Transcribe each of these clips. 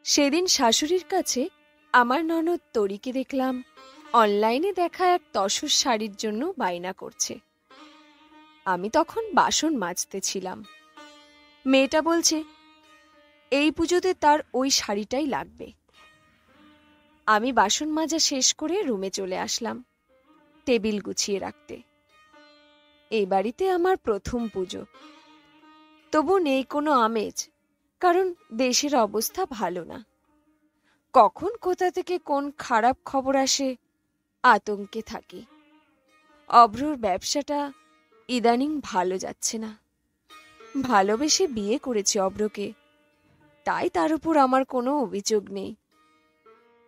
সেদিন শাশুড়ির কাছে আমার ননদ তরিকে দেখলাম অনলাইনে দেখা এক তসর শাড়ির জন্য বায়না করছে। আমি তখন বাসন মাজতেছিলাম। মেয়েটা বলছে এই পুজোতে তার ওই শাড়িটাই লাগবে। আমি বাসন মাজা শেষ করে রুমে চলে আসলাম টেবিল গুছিয়ে রাখতে। এই বাড়িতে আমার প্রথম পুজো, তবু নেই কোনো আমেজ, কারণ দেশের অবস্থা ভালো না। কখন কোথা থেকে কোন খারাপ খবর আসে আতঙ্কে থাকি। অভ্রর ব্যবসাটা ইদানিং ভালো যাচ্ছে না। ভালোবেসে বিয়ে করেছি অভ্রকে, তাই তার উপর আমার কোনো অভিযোগ নেই।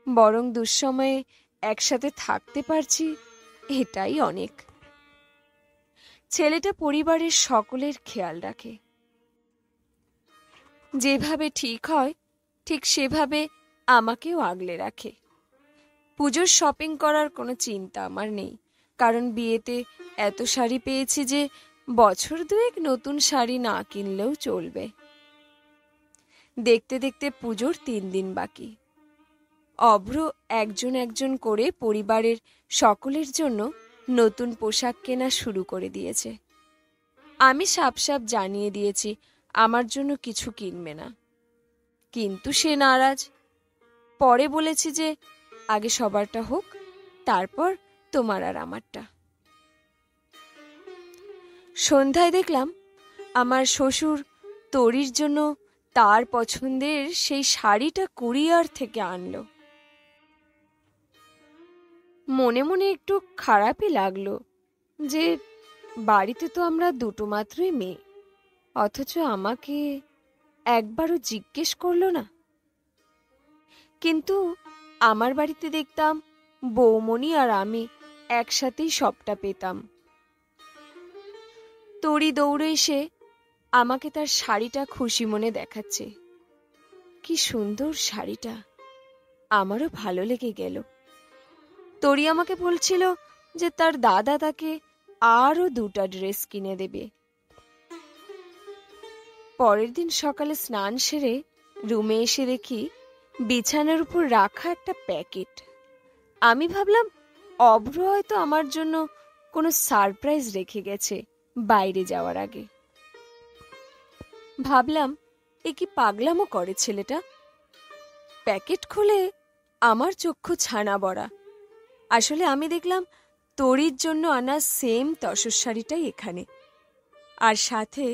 বরং দুঃসময়ে একসাথে থাকতে পারছি, এটাই অনেক। ছেলেটা পরিবারের সকলের খেয়াল রাখে। যেভাবে ঠিক হয় ঠিক সেভাবে আমাকেও আগলে রাখে। পুজোর শপিং করার কোনো চিন্তা আমার নেই, কারণ বিয়েতে এত শাড়ি পেয়েছি যে বছর দুয়েক নতুন শাড়ি না কিনলেও চলবে। দেখতে দেখতে পুজোর 3 দিন বাকি। অভ্র একজন একজন করে পরিবারের সকলের জন্য নতুন পোশাক কেনা শুরু করে দিয়েছে। আমি সাপ জানিয়ে দিয়েছি আমার জন্য কিছু কিনবে না, কিন্তু সে নারাজ। পরে বলেছি যে আগে সবারটা হোক, তারপর তোমার আর আমারটা। সন্ধ্যায় দেখলাম আমার শ্বশুর তরির জন্য তার পছন্দের সেই শাড়িটা কুরিয়ার থেকে আনলো। মনে মনে একটু খারাপই লাগলো যে বাড়িতে তো আমরা দুটো মাত্রই মেয়ে, অথচ আমাকে একবারও জিজ্ঞেস করলো না। কিন্তু আমার বাড়িতে দেখতাম বৌমণি আর আমি একসাথেই সবটা পেতাম। তরি দৌড়ে এসে আমাকে তার শাড়িটা খুশি মনে দেখাচ্ছে। কি সুন্দর শাড়িটা, আমারও ভালো লেগে গেল। তরি আমাকে বলছিল যে তার দাদা তাকে আরো 2টা ড্রেস কিনে দেবে। পরের দিন সকালে স্নান সেরে রুমে এসে দেখি বিছানার উপর রাখা একটা প্যাকেট। আমি ভাবলাম অভ্র হয়তো আমার জন্য কোনো সারপ্রাইজ রেখে গেছে বাইরে যাওয়ার আগে। ভাবলাম এ কি পাগলামো করে ছেলেটা। প্যাকেট খুলে আমার চক্ষু ছানা বড়া। আসলে আমি দেখলাম তরির জন্য আনা সেম তসর শাড়িটাই এখানে, আর সাথে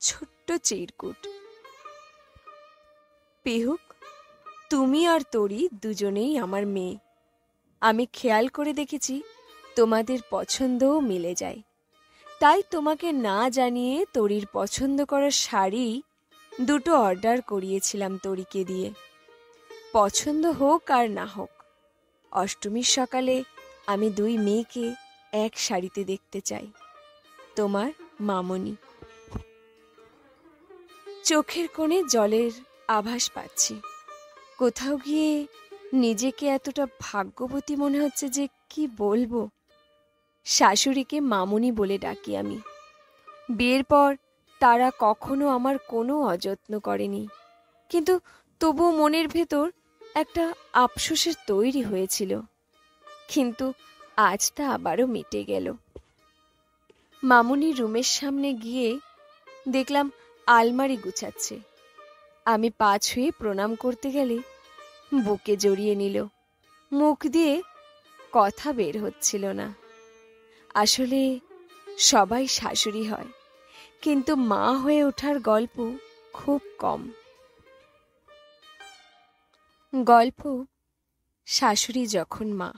ছোট্ট চিরকুট। পিহুক, তুমি আর তরি দুজনেই আমার মেয়ে। আমি খেয়াল করে দেখেছি তোমাদের পছন্দও মিলে যায়, তাই তোমাকে না জানিয়ে তরির পছন্দ করার শাড়ি 2টো অর্ডার করিয়েছিলাম তরিকে দিয়ে। পছন্দ হোক আর না হোক, অষ্টমীর সকালে আমি 2 মেয়েকে এক শাড়িতে দেখতে চাই। তোমার মামনি। চোখের কোণে জলের আভাস পাচ্ছি। কোথাও গিয়ে নিজেকে এতটা ভাগ্যবতী মনে হচ্ছে যে কি বলবো। শাশুড়িকে মামনি বলে ডাকি আমি। বিয়ের পর তারা কখনো আমার কোনো অযত্ন করেনি, কিন্তু তবুও মনের ভেতর একটা আফসোসের তৈরি হয়েছিল। কিন্তু আজ তা আবারও মিটে গেল। মামুনির রুমের সামনে গিয়ে দেখলাম আলমারি গুছাচ্ছে। আমি পা ছুঁয়ে প্রণাম করতে গেলে বুকে জড়িয়ে নিল। মুখ দিয়ে কথা বের হচ্ছিল না। আসলে সবাই শাশুড়ি হয়, কিন্তু মা হয়ে ওঠার গল্প খুব কম। গল্প শাশুড়ি যখন মা।